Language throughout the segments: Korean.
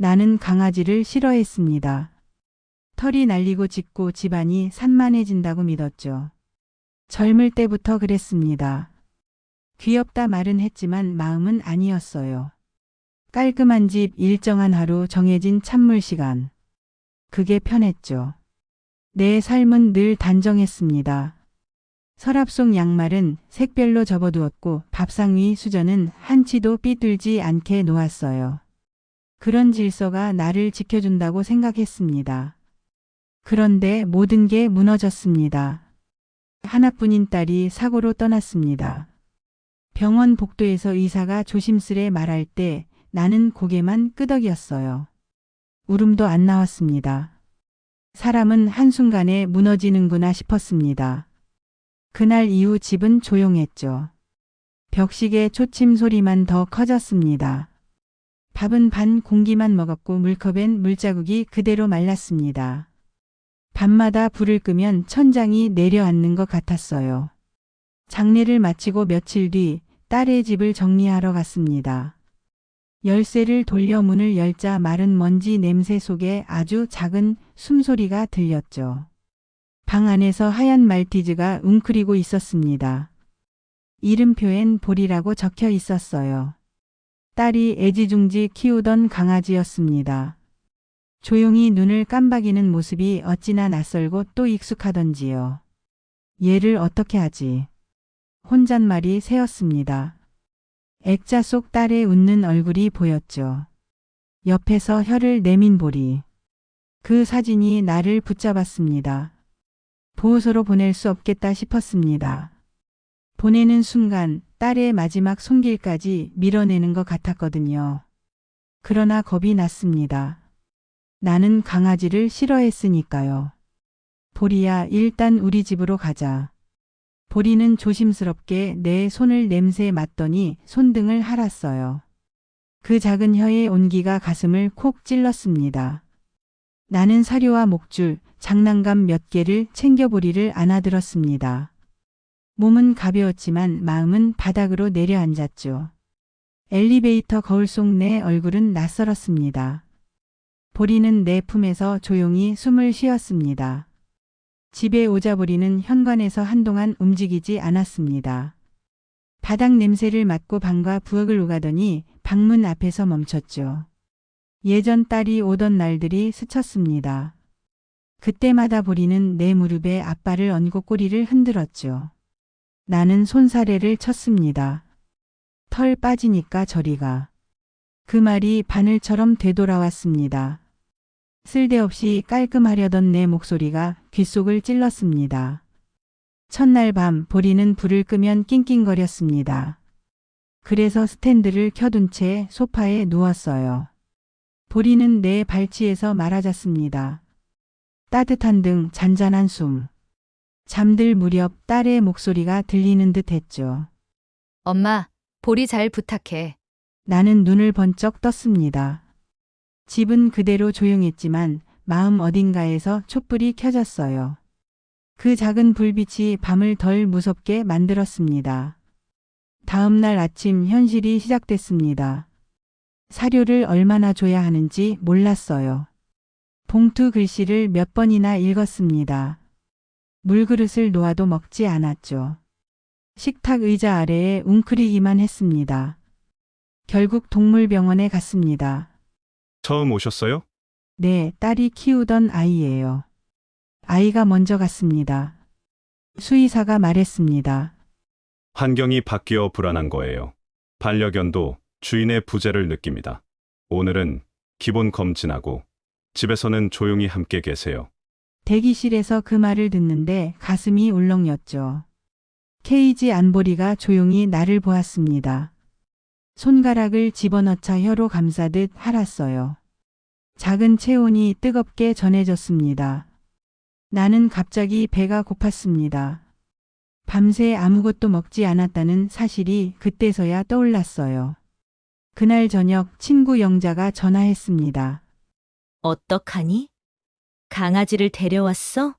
나는 강아지를 싫어했습니다. 털이 날리고 짖고 집안이 산만해진다고 믿었죠. 젊을 때부터 그랬습니다. 귀엽다 말은 했지만 마음은 아니었어요. 깔끔한 집, 일정한 하루, 정해진 찬물 시간. 그게 편했죠. 내 삶은 늘 단정했습니다. 서랍 속 양말은 색별로 접어두었고 밥상 위 수저는 한치도 삐뚤지 않게 놓았어요. 그런 질서가 나를 지켜준다고 생각했습니다. 그런데 모든 게 무너졌습니다. 하나뿐인 딸이 사고로 떠났습니다. 병원 복도에서 의사가 조심스레 말할 때 나는 고개만 끄덕였어요. 울음도 안 나왔습니다. 사람은 한순간에 무너지는구나 싶었습니다. 그날 이후 집은 조용했죠. 벽시계 초침 소리만 더 커졌습니다. 밥은 반 공기만 먹었고 물컵엔 물자국이 그대로 말랐습니다. 밤마다 불을 끄면 천장이 내려앉는 것 같았어요. 장례를 마치고 며칠 뒤 딸의 집을 정리하러 갔습니다. 열쇠를 돌려 문을 열자 마른 먼지 냄새 속에 아주 작은 숨소리가 들렸죠. 방 안에서 하얀 말티즈가 웅크리고 있었습니다. 이름표엔 볼이라고 적혀 있었어요. 딸이 애지중지 키우던 강아지였습니다. 조용히 눈을 깜박이는 모습이 어찌나 낯설고 또 익숙하던지요. 얘를 어떻게 하지? 혼잣말이 새었습니다. 액자 속 딸의 웃는 얼굴이 보였죠. 옆에서 혀를 내민 볼이. 그 사진이 나를 붙잡았습니다. 보호소로 보낼 수 없겠다 싶었습니다. 보내는 순간 딸의 마지막 손길까지 밀어내는 것 같았거든요. 그러나 겁이 났습니다. 나는 강아지를 싫어했으니까요. 보리야, 일단 우리 집으로 가자. 보리는 조심스럽게 내 손을 냄새 맡더니 손등을 핥았어요. 그 작은 혀의 온기가 가슴을 콕 찔렀습니다. 나는 사료와 목줄, 장난감 몇 개를 챙겨 보리를 안아들었습니다. 몸은 가벼웠지만 마음은 바닥으로 내려앉았죠. 엘리베이터 거울 속 내 얼굴은 낯설었습니다. 보리는 내 품에서 조용히 숨을 쉬었습니다. 집에 오자 보리는 현관에서 한동안 움직이지 않았습니다. 바닥 냄새를 맡고 방과 부엌을 오가더니 방문 앞에서 멈췄죠. 예전 딸이 오던 날들이 스쳤습니다. 그때마다 보리는 내 무릎에 앞발을 얹고 꼬리를 흔들었죠. 나는 손사래를 쳤습니다. 털 빠지니까 저리 가. 그 말이 바늘처럼 되돌아왔습니다. 쓸데없이 깔끔하려던 내 목소리가 귓속을 찔렀습니다. 첫날 밤 보리는 불을 끄면 낑낑거렸습니다. 그래서 스탠드를 켜둔 채 소파에 누웠어요. 보리는 내 발치에서 말아잤습니다. 따뜻한 등 잔잔한 숨. 잠들 무렵 딸의 목소리가 들리는 듯 했죠. 엄마, 보리 잘 부탁해. 나는 눈을 번쩍 떴습니다. 집은 그대로 조용했지만 마음 어딘가에서 촛불이 켜졌어요. 그 작은 불빛이 밤을 덜 무섭게 만들었습니다. 다음 날 아침 현실이 시작됐습니다. 사료를 얼마나 줘야 하는지 몰랐어요. 봉투 글씨를 몇 번이나 읽었습니다. 물그릇을 놓아도 먹지 않았죠. 식탁 의자 아래에 웅크리기만 했습니다. 결국 동물병원에 갔습니다. 처음 오셨어요? 네, 딸이 키우던 아이예요. 아이가 먼저 갔습니다. 수의사가 말했습니다. 환경이 바뀌어 불안한 거예요. 반려견도 주인의 부재를 느낍니다. 오늘은 기본 검진하고 집에서는 조용히 함께 계세요. 대기실에서 그 말을 듣는데 가슴이 울렁였죠. 케이지 안보리가 조용히 나를 보았습니다. 손가락을 집어넣자 혀로 감싸듯 핥았어요. 작은 체온이 뜨겁게 전해졌습니다. 나는 갑자기 배가 고팠습니다. 밤새 아무것도 먹지 않았다는 사실이 그때서야 떠올랐어요. 그날 저녁 친구 영자가 전화했습니다. 어떡하니? 강아지를 데려왔어?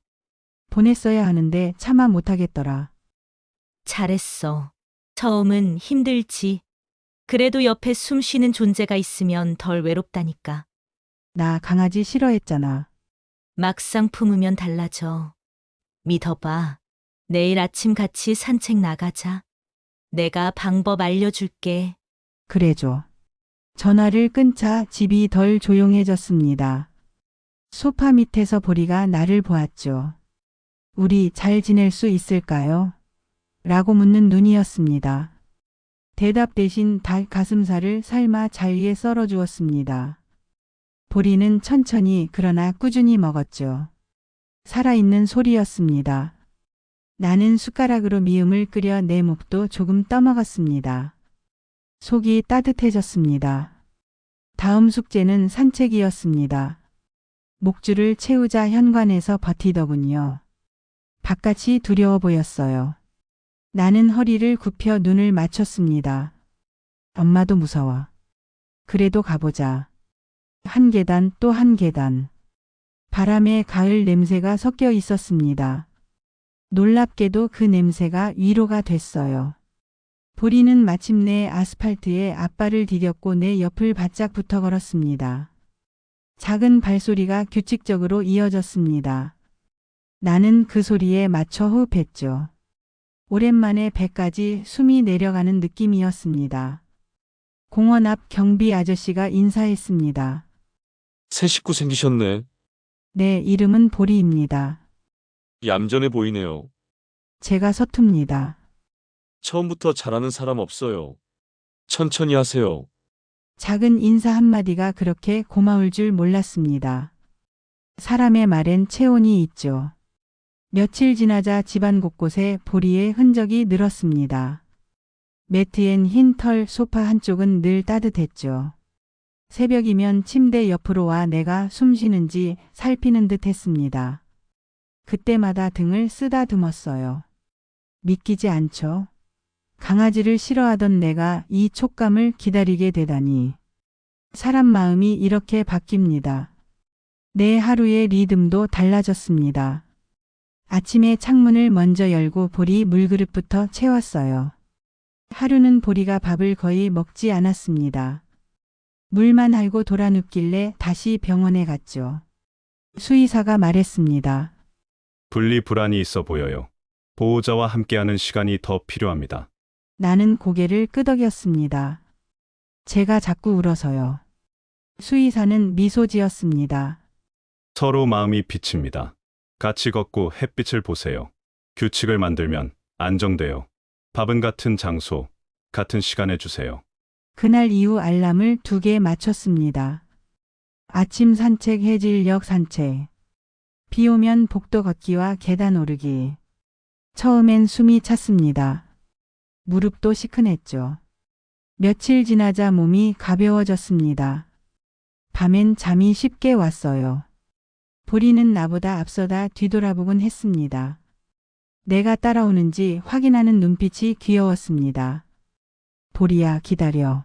보냈어야 하는데 차마 못하겠더라. 잘했어. 처음은 힘들지. 그래도 옆에 숨 쉬는 존재가 있으면 덜 외롭다니까. 나 강아지 싫어했잖아. 막상 품으면 달라져. 믿어봐. 내일 아침 같이 산책 나가자. 내가 방법 알려줄게. 그래줘. 전화를 끊자 집이 덜 조용해졌습니다. 소파 밑에서 보리가 나를 보았죠. 우리 잘 지낼 수 있을까요? 라고 묻는 눈이었습니다. 대답 대신 닭 가슴살을 삶아 잘게 썰어 주었습니다. 보리는 천천히 그러나 꾸준히 먹었죠. 살아있는 소리였습니다. 나는 숟가락으로 미음을 끓여 내 목도 조금 떠먹었습니다. 속이 따뜻해졌습니다. 다음 숙제는 산책이었습니다. 목줄을 채우자 현관에서 버티더군요. 바깥이 두려워 보였어요. 나는 허리를 굽혀 눈을 맞췄습니다. 엄마도 무서워. 그래도 가보자. 한 계단 또 한 계단. 바람에 가을 냄새가 섞여 있었습니다. 놀랍게도 그 냄새가 위로가 됐어요. 보리는 마침내 아스팔트에 앞발을 디뎠고 내 옆을 바짝 붙어 걸었습니다. 작은 발소리가 규칙적으로 이어졌습니다. 나는 그 소리에 맞춰 호흡했죠. 오랜만에 배까지 숨이 내려가는 느낌이었습니다. 공원 앞 경비 아저씨가 인사했습니다. 새 식구 생기셨네. 내 이름은 보리입니다. 얌전해 보이네요. 제가 서툽니다. 처음부터 잘하는 사람 없어요. 천천히 하세요. 작은 인사 한마디가 그렇게 고마울 줄 몰랐습니다. 사람의 말엔 체온이 있죠. 며칠 지나자 집안 곳곳에 보리의 흔적이 늘었습니다. 매트엔 흰 털, 소파 한쪽은 늘 따뜻했죠. 새벽이면 침대 옆으로 와 내가 숨 쉬는지 살피는 듯 했습니다. 그때마다 등을 쓰다듬었어요. 믿기지 않죠? 강아지를 싫어하던 내가 이 촉감을 기다리게 되다니. 사람 마음이 이렇게 바뀝니다. 내 하루의 리듬도 달라졌습니다. 아침에 창문을 먼저 열고 보리 물그릇부터 채웠어요. 하루는 보리가 밥을 거의 먹지 않았습니다. 물만 알고 돌아 눕길래 다시 병원에 갔죠. 수의사가 말했습니다. 분리불안이 있어 보여요. 보호자와 함께하는 시간이 더 필요합니다. 나는 고개를 끄덕였습니다. 제가 자꾸 울어서요. 수의사는 미소 지었습니다. 서로 마음이 비칩니다. 같이 걷고 햇빛을 보세요. 규칙을 만들면 안정돼요. 밥은 같은 장소, 같은 시간에 주세요. 그날 이후 알람을 2개 맞췄습니다. 아침 산책, 해질녘 산책. 비 오면 복도 걷기와 계단 오르기. 처음엔 숨이 찼습니다. 무릎도 시큰했죠. 며칠 지나자 몸이 가벼워졌습니다. 밤엔 잠이 쉽게 왔어요. 보리는 나보다 앞서다 뒤돌아보곤 했습니다. 내가 따라오는지 확인하는 눈빛이 귀여웠습니다. 보리야, 기다려.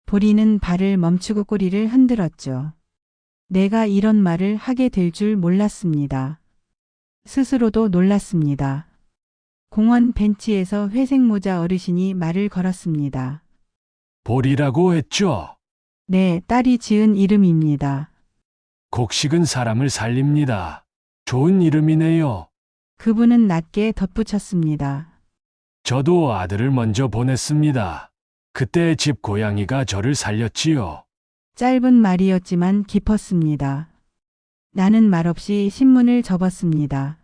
보리는 발을 멈추고 꼬리를 흔들었죠. 내가 이런 말을 하게 될 줄 몰랐습니다. 스스로도 놀랐습니다. 공원 벤치에서 회색 모자 어르신이 말을 걸었습니다. 보리라고 했죠. 네, 딸이 지은 이름입니다. 곡식은 사람을 살립니다. 좋은 이름이네요. 그분은 낮게 덧붙였습니다. 저도 아들을 먼저 보냈습니다. 그때 집 고양이가 저를 살렸지요. 짧은 말이었지만 깊었습니다. 나는 말없이 신문을 접었습니다.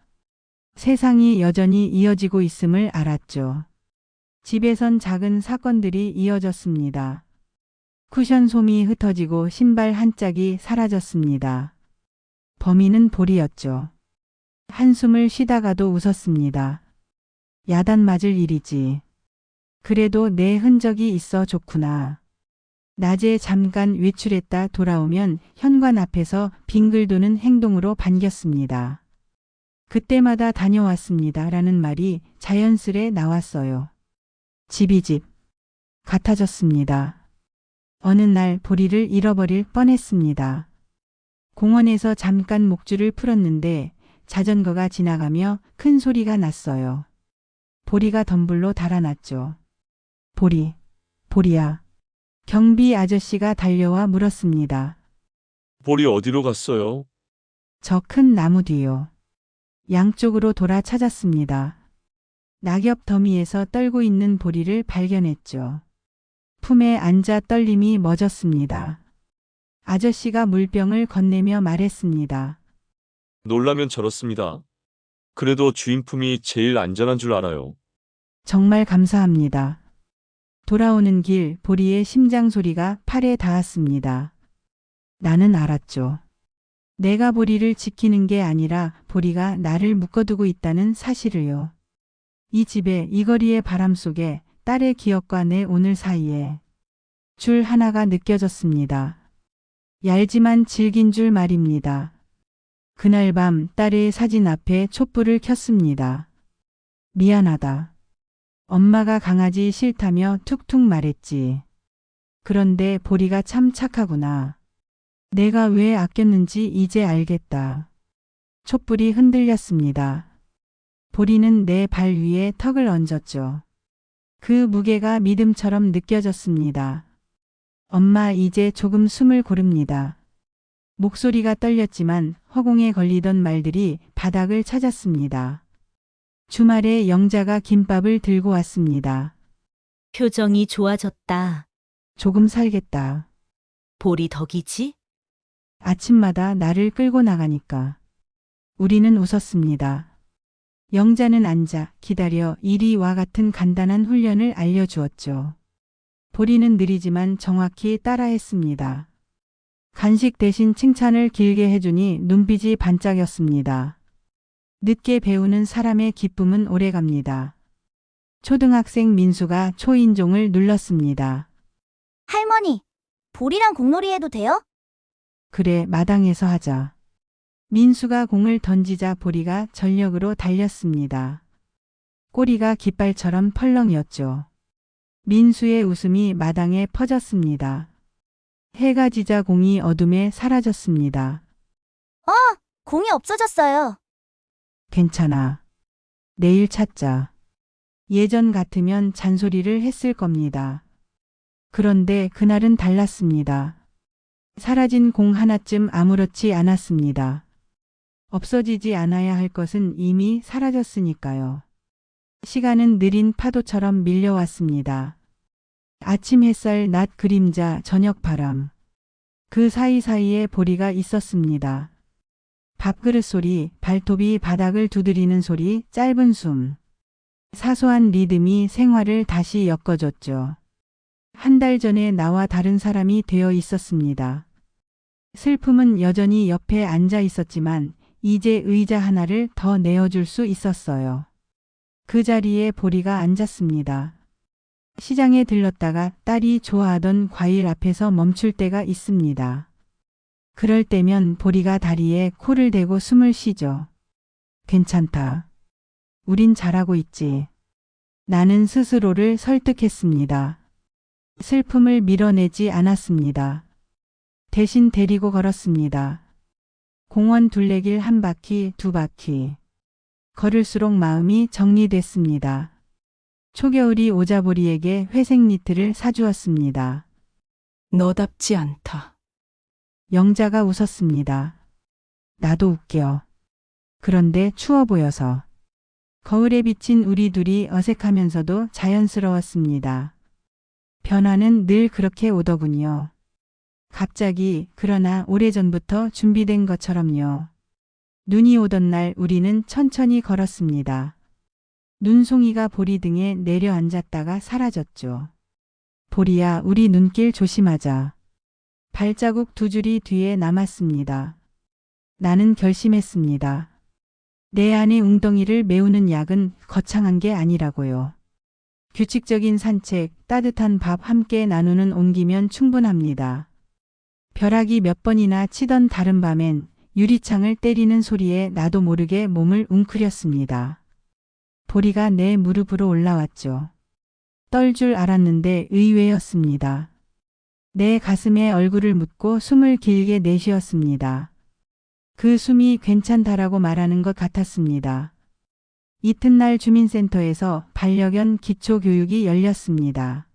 세상이 여전히 이어지고 있음을 알았죠. 집에선 작은 사건들이 이어졌습니다. 쿠션 솜이 흩어지고 신발 한 짝이 사라졌습니다. 범인은 보리였죠. 한숨을 쉬다가도 웃었습니다. 야단 맞을 일이지. 그래도 내 흔적이 있어 좋구나. 낮에 잠깐 외출했다 돌아오면 현관 앞에서 빙글 도는 행동으로 반겼습니다. 그때마다 다녀왔습니다. 라는 말이 자연스레 나왔어요. 집이 집 같아졌습니다. 어느 날 보리를 잃어버릴 뻔했습니다. 공원에서 잠깐 목줄을 풀었는데 자전거가 지나가며 큰 소리가 났어요. 보리가 덤불로 달아났죠. 보리, 보리야. 경비 아저씨가 달려와 물었습니다. 볼이 어디로 갔어요? 저 큰 나무 뒤요. 양쪽으로 돌아 찾았습니다. 낙엽 더미에서 떨고 있는 보리를 발견했죠. 품에 앉아 떨림이 멎었습니다. 아저씨가 물병을 건네며 말했습니다. 놀라면 저렇습니다. 그래도 주인 품이 제일 안전한 줄 알아요. 정말 감사합니다. 돌아오는 길 보리의 심장 소리가 팔에 닿았습니다. 나는 알았죠. 내가 보리를 지키는 게 아니라 보리가 나를 묶어두고 있다는 사실을요. 이 집에 이 거리의 바람 속에 딸의 기억과 내 오늘 사이에 줄 하나가 느껴졌습니다. 얇지만 질긴 줄 말입니다. 그날 밤 딸의 사진 앞에 촛불을 켰습니다. 미안하다. 엄마가 강아지 싫다며 툭툭 말했지. 그런데 보리가 참 착하구나. 내가 왜 아꼈는지 이제 알겠다. 촛불이 흔들렸습니다. 보리는 내 발 위에 턱을 얹었죠. 그 무게가 믿음처럼 느껴졌습니다. 엄마 이제 조금 숨을 고릅니다. 목소리가 떨렸지만 허공에 걸리던 말들이 바닥을 찾았습니다. 주말에 영자가 김밥을 들고 왔습니다. 표정이 좋아졌다. 조금 살겠다. 볼이 덕이지? 아침마다 나를 끌고 나가니까. 우리는 웃었습니다. 영자는 앉아 기다려 이리와 같은 간단한 훈련을 알려주었죠. 보리는 느리지만 정확히 따라했습니다. 간식 대신 칭찬을 길게 해주니 눈빛이 반짝였습니다. 늦게 배우는 사람의 기쁨은 오래갑니다. 초등학생 민수가 초인종을 눌렀습니다. 할머니, 볼이랑 공놀이 해도 돼요? 그래, 마당에서 하자. 민수가 공을 던지자 보리가 전력으로 달렸습니다. 꼬리가 깃발처럼 펄렁이었죠. 민수의 웃음이 마당에 퍼졌습니다. 해가 지자 공이 어둠에 사라졌습니다. 공이 없어졌어요. 괜찮아. 내일 찾자. 예전 같으면 잔소리를 했을 겁니다. 그런데 그날은 달랐습니다. 사라진 공 하나쯤 아무렇지 않았습니다. 없어지지 않아야 할 것은 이미 사라졌으니까요. 시간은 느린 파도처럼 밀려왔습니다. 아침 햇살, 낮 그림자, 저녁 바람. 그 사이사이에 보리가 있었습니다. 밥그릇 소리, 발톱이 바닥을 두드리는 소리, 짧은 숨. 사소한 리듬이 생활을 다시 엮어줬죠. 한 달 전에 나와 다른 사람이 되어 있었습니다. 슬픔은 여전히 옆에 앉아 있었지만 이제 의자 하나를 더 내어줄 수 있었어요. 그 자리에 보리가 앉았습니다. 시장에 들렀다가 딸이 좋아하던 과일 앞에서 멈출 때가 있습니다. 그럴 때면 보리가 다리에 코를 대고 숨을 쉬죠. 괜찮다. 우린 잘하고 있지. 나는 스스로를 설득했습니다. 슬픔을 밀어내지 않았습니다. 대신 데리고 걸었습니다. 공원 둘레길 한 바퀴, 두 바퀴. 걸을수록 마음이 정리됐습니다. 초겨울이 오자 보리에게 회색 니트를 사주었습니다. 너답지 않다. 영자가 웃었습니다. 나도 웃겨. 그런데 추워 보여서. 거울에 비친 우리 둘이 어색하면서도 자연스러웠습니다. 변화는 늘 그렇게 오더군요. 갑자기, 그러나 오래전부터 준비된 것처럼요. 눈이 오던 날 우리는 천천히 걸었습니다. 눈송이가 보리 등에 내려앉았다가 사라졌죠. 보리야, 우리 눈길 조심하자. 발자국 두 줄이 뒤에 남았습니다. 나는 결심했습니다. 내 안의 웅덩이를 메우는 약은 거창한 게 아니라고요. 규칙적인 산책, 따뜻한 밥 함께 나누는 온기면 충분합니다. 벼락이 몇 번이나 치던 다른 밤엔 유리창을 때리는 소리에 나도 모르게 몸을 웅크렸습니다. 보리가 내 무릎으로 올라왔죠. 떨 줄 알았는데 의외였습니다. 내 가슴에 얼굴을 묻고 숨을 길게 내쉬었습니다. 그 숨이 괜찮다라고 말하는 것 같았습니다. 이튿날 주민센터에서 반려견 기초교육이 열렸습니다.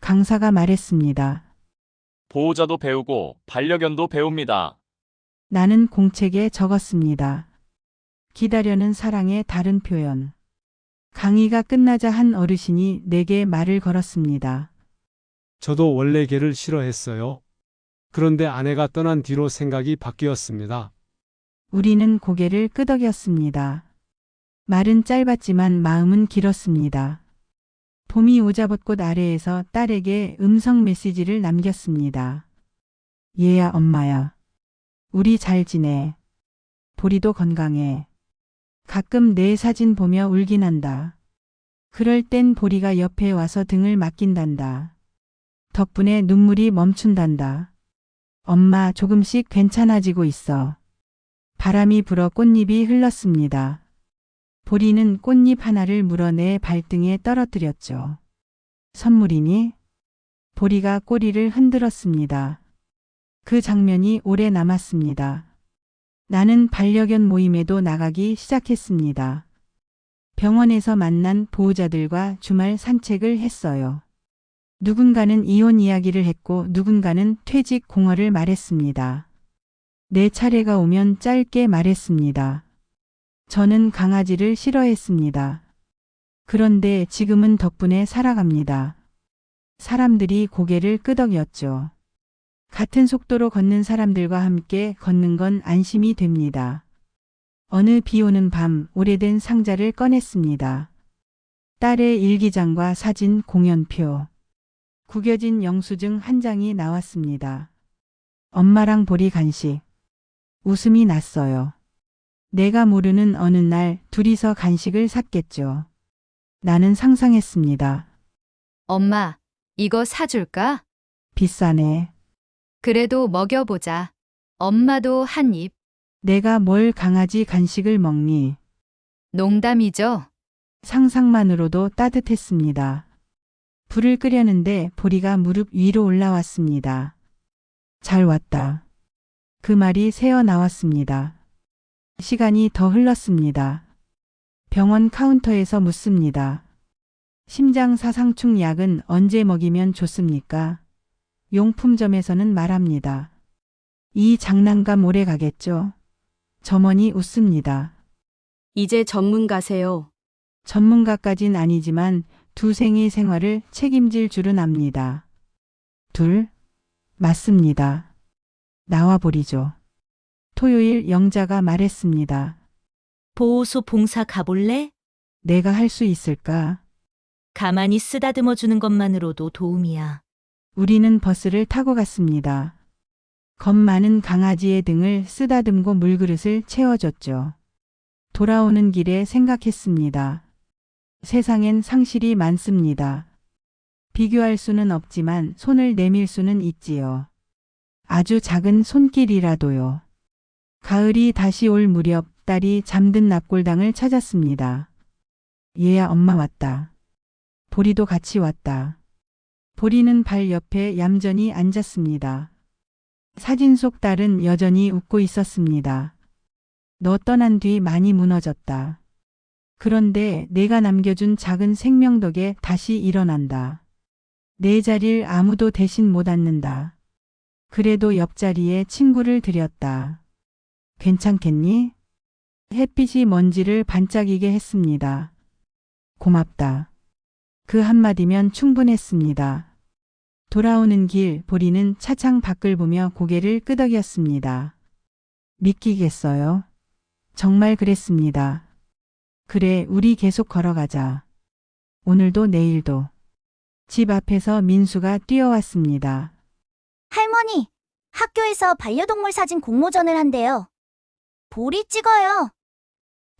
강사가 말했습니다. 보호자도 배우고 반려견도 배웁니다. 나는 공책에 적었습니다. 기다려는 사랑의 다른 표현. 강의가 끝나자 한 어르신이 내게 말을 걸었습니다. 저도 원래 개를 싫어했어요. 그런데 아내가 떠난 뒤로 생각이 바뀌었습니다. 우리는 고개를 끄덕였습니다. 말은 짧았지만 마음은 길었습니다. 봄이 오자 벚꽃 아래에서 딸에게 음성 메시지를 남겼습니다. 얘야 엄마야. 우리 잘 지내. 보리도 건강해. 가끔 내 사진 보며 울긴 한다. 그럴 땐 보리가 옆에 와서 등을 맡긴단다. 덕분에 눈물이 멈춘단다. 엄마 조금씩 괜찮아지고 있어. 바람이 불어 꽃잎이 흘렀습니다. 보리는 꽃잎 하나를 물어내 발등에 떨어뜨렸죠. 선물이니? 보리가 꼬리를 흔들었습니다. 그 장면이 오래 남았습니다. 나는 반려견 모임에도 나가기 시작했습니다. 병원에서 만난 보호자들과 주말 산책을 했어요. 누군가는 이혼 이야기를 했고 누군가는 퇴직 공허를 말했습니다. 내 차례가 오면 짧게 말했습니다. 저는 강아지를 싫어했습니다. 그런데 지금은 덕분에 살아갑니다. 사람들이 고개를 끄덕였죠. 같은 속도로 걷는 사람들과 함께 걷는 건 안심이 됩니다. 어느 비 오는 밤 오래된 상자를 꺼냈습니다. 딸의 일기장과 사진 공연표. 구겨진 영수증 한 장이 나왔습니다. 엄마랑 보리 간식. 웃음이 났어요. 내가 모르는 어느 날 둘이서 간식을 샀겠죠. 나는 상상했습니다. 엄마, 이거 사줄까? 비싸네. 그래도 먹여보자. 엄마도 한 입. 내가 뭘 강아지 간식을 먹니? 농담이죠? 상상만으로도 따뜻했습니다. 불을 끄려는데 보리가 무릎 위로 올라왔습니다. 잘 왔다. 그 말이 새어 나왔습니다. 시간이 더 흘렀습니다. 병원 카운터에서 묻습니다. 심장 사상충 약은 언제 먹이면 좋습니까? 용품점에서는 말합니다. 이 장난감 오래 가겠죠? 점원이 웃습니다. 이제 전문가세요. 전문가까진 아니지만 두 생의 생활을 책임질 줄은 압니다. 둘? 맞습니다. 나와버리죠. 토요일 영자가 말했습니다. 보호소 봉사 가볼래? 내가 할 수 있을까? 가만히 쓰다듬어 주는 것만으로도 도움이야. 우리는 버스를 타고 갔습니다. 겁 많은 강아지의 등을 쓰다듬고 물그릇을 채워줬죠. 돌아오는 길에 생각했습니다. 세상엔 상실이 많습니다. 비교할 수는 없지만 손을 내밀 수는 있지요. 아주 작은 손길이라도요. 가을이 다시 올 무렵 딸이 잠든 납골당을 찾았습니다. 얘야 엄마 왔다. 보리도 같이 왔다. 보리는 발 옆에 얌전히 앉았습니다. 사진 속 딸은 여전히 웃고 있었습니다. 너 떠난 뒤 많이 무너졌다. 그런데 내가 남겨준 작은 생명 덕에 다시 일어난다. 내 자리를 아무도 대신 못 앉는다. 그래도 옆자리에 친구를 들였다. 괜찮겠니? 햇빛이 먼지를 반짝이게 했습니다. 고맙다. 그 한마디면 충분했습니다. 돌아오는 길 보리는 차창 밖을 보며 고개를 끄덕였습니다. 믿기겠어요? 정말 그랬습니다. 그래, 우리 계속 걸어가자. 오늘도 내일도. 집 앞에서 민수가 뛰어왔습니다. 할머니, 학교에서 반려동물 사진 공모전을 한대요. 보리 찍어요.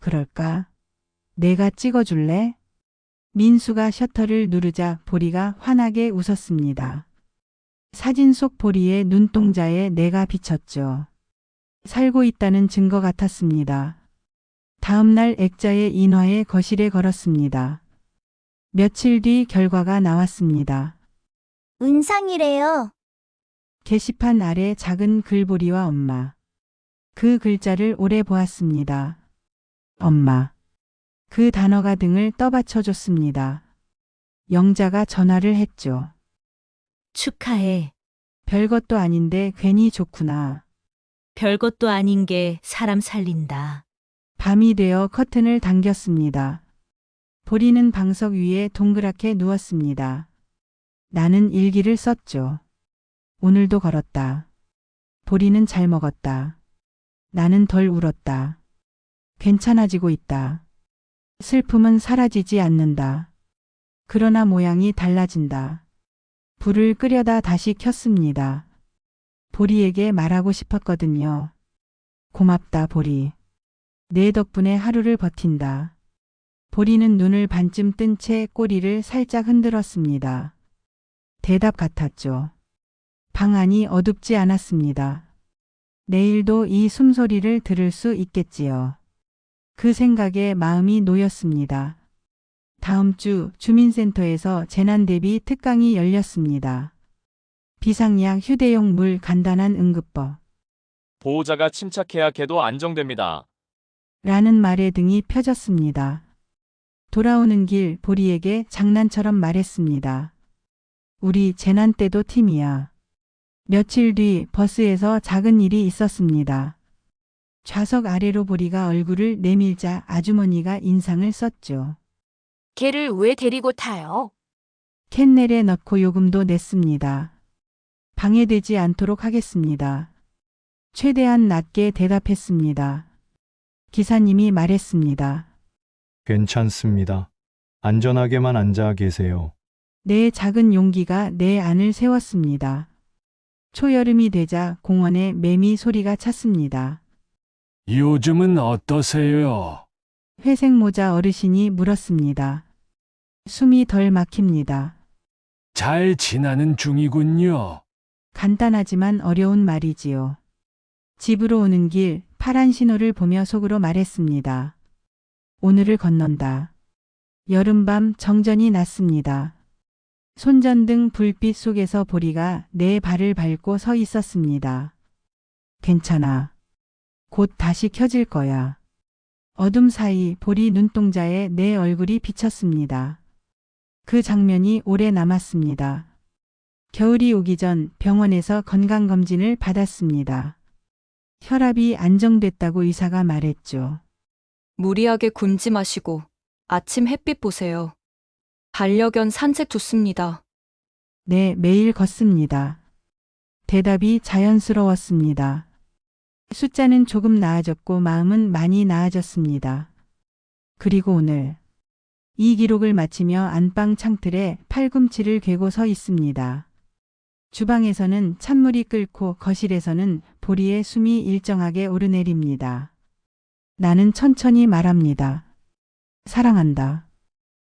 그럴까? 내가 찍어줄래? 민수가 셔터를 누르자 보리가 환하게 웃었습니다. 사진 속 보리의 눈동자에 내가 비쳤죠. 살고 있다는 증거 같았습니다. 다음 날 액자의 인화에 거실에 걸었습니다. 며칠 뒤 결과가 나왔습니다. 은상이래요. 게시판 아래 작은 글보리와 엄마. 그 글자를 오래 보았습니다. 엄마. 그 단어가 등을 떠받쳐줬습니다. 영자가 전화를 했죠. 축하해. 별것도 아닌데 괜히 좋구나. 별것도 아닌 게 사람 살린다. 밤이 되어 커튼을 당겼습니다. 보리는 방석 위에 동그랗게 누웠습니다. 나는 일기를 썼죠. 오늘도 걸었다. 보리는 잘 먹었다. 나는 덜 울었다. 괜찮아지고 있다. 슬픔은 사라지지 않는다. 그러나 모양이 달라진다. 불을 끄려다 다시 켰습니다. 보리에게 말하고 싶었거든요. 고맙다, 보리. 내 덕분에 하루를 버틴다. 보리는 눈을 반쯤 뜬 채 꼬리를 살짝 흔들었습니다. 대답 같았죠. 방 안이 어둡지 않았습니다. 내일도 이 숨소리를 들을 수 있겠지요. 그 생각에 마음이 놓였습니다. 다음 주 주민센터에서 재난대비 특강이 열렸습니다. 비상약, 휴대용 물, 간단한 응급법 보호자가 침착해야 개도 안정됩니다. 라는 말에 등이 펴졌습니다. 돌아오는 길 보리에게 장난처럼 말했습니다. 우리 재난 때도 팀이야. 며칠 뒤 버스에서 작은 일이 있었습니다. 좌석 아래로 보리가 얼굴을 내밀자 아주머니가 인상을 썼죠. 걔를 왜 데리고 타요? 캔넬에 넣고 요금도 냈습니다. 방해되지 않도록 하겠습니다. 최대한 낮게 대답했습니다. 기사님이 말했습니다. 괜찮습니다. 안전하게만 앉아 계세요. 내 작은 용기가 내 안을 세웠습니다. 초여름이 되자 공원에 매미 소리가 찼습니다. 요즘은 어떠세요? 회색 모자 어르신이 물었습니다. 숨이 덜 막힙니다. 잘 지나는 중이군요. 간단하지만 어려운 말이지요. 집으로 오는 길 파란 신호를 보며 속으로 말했습니다. 오늘을 건넌다. 여름밤 정전이 났습니다. 손전등 불빛 속에서 보리가 내 발을 밟고 서 있었습니다. 괜찮아. 곧 다시 켜질 거야. 어둠 사이 보리 눈동자에 내 얼굴이 비쳤습니다. 그 장면이 오래 남았습니다. 겨울이 오기 전 병원에서 건강검진을 받았습니다. 혈압이 안정됐다고 의사가 말했죠. 무리하게 굶지 마시고 아침 햇빛 보세요. 반려견 산책 좋습니다. 네, 매일 걷습니다. 대답이 자연스러웠습니다. 숫자는 조금 나아졌고 마음은 많이 나아졌습니다. 그리고 오늘 이 기록을 마치며 안방 창틀에 팔꿈치를 괴고 서 있습니다. 주방에서는 찬물이 끓고 거실에서는 보리의 숨이 일정하게 오르내립니다. 나는 천천히 말합니다. 사랑한다.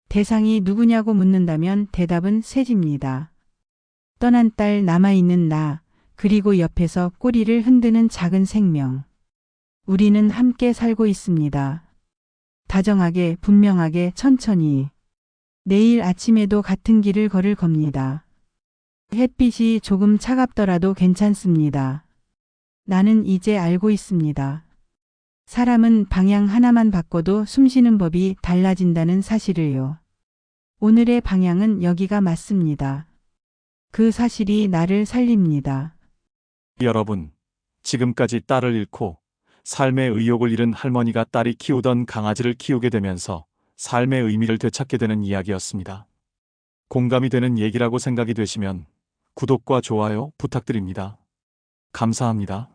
대상이 누구냐고 묻는다면 대답은 셋입니다. 떠난 딸, 남아있는 나, 그리고 옆에서 꼬리를 흔드는 작은 생명. 우리는 함께 살고 있습니다. 다정하게, 분명하게, 천천히. 내일 아침에도 같은 길을 걸을 겁니다. 햇빛이 조금 차갑더라도 괜찮습니다. 나는 이제 알고 있습니다. 사람은 방향 하나만 바꿔도 숨쉬는 법이 달라진다는 사실을요. 오늘의 방향은 여기가 맞습니다. 그 사실이 나를 살립니다. 여러분, 지금까지 딸을 잃고 삶의 의욕을 잃은 할머니가 딸이 키우던 강아지를 키우게 되면서 삶의 의미를 되찾게 되는 이야기였습니다. 공감이 되는 얘기라고 생각이 되시면 구독과 좋아요 부탁드립니다. 감사합니다.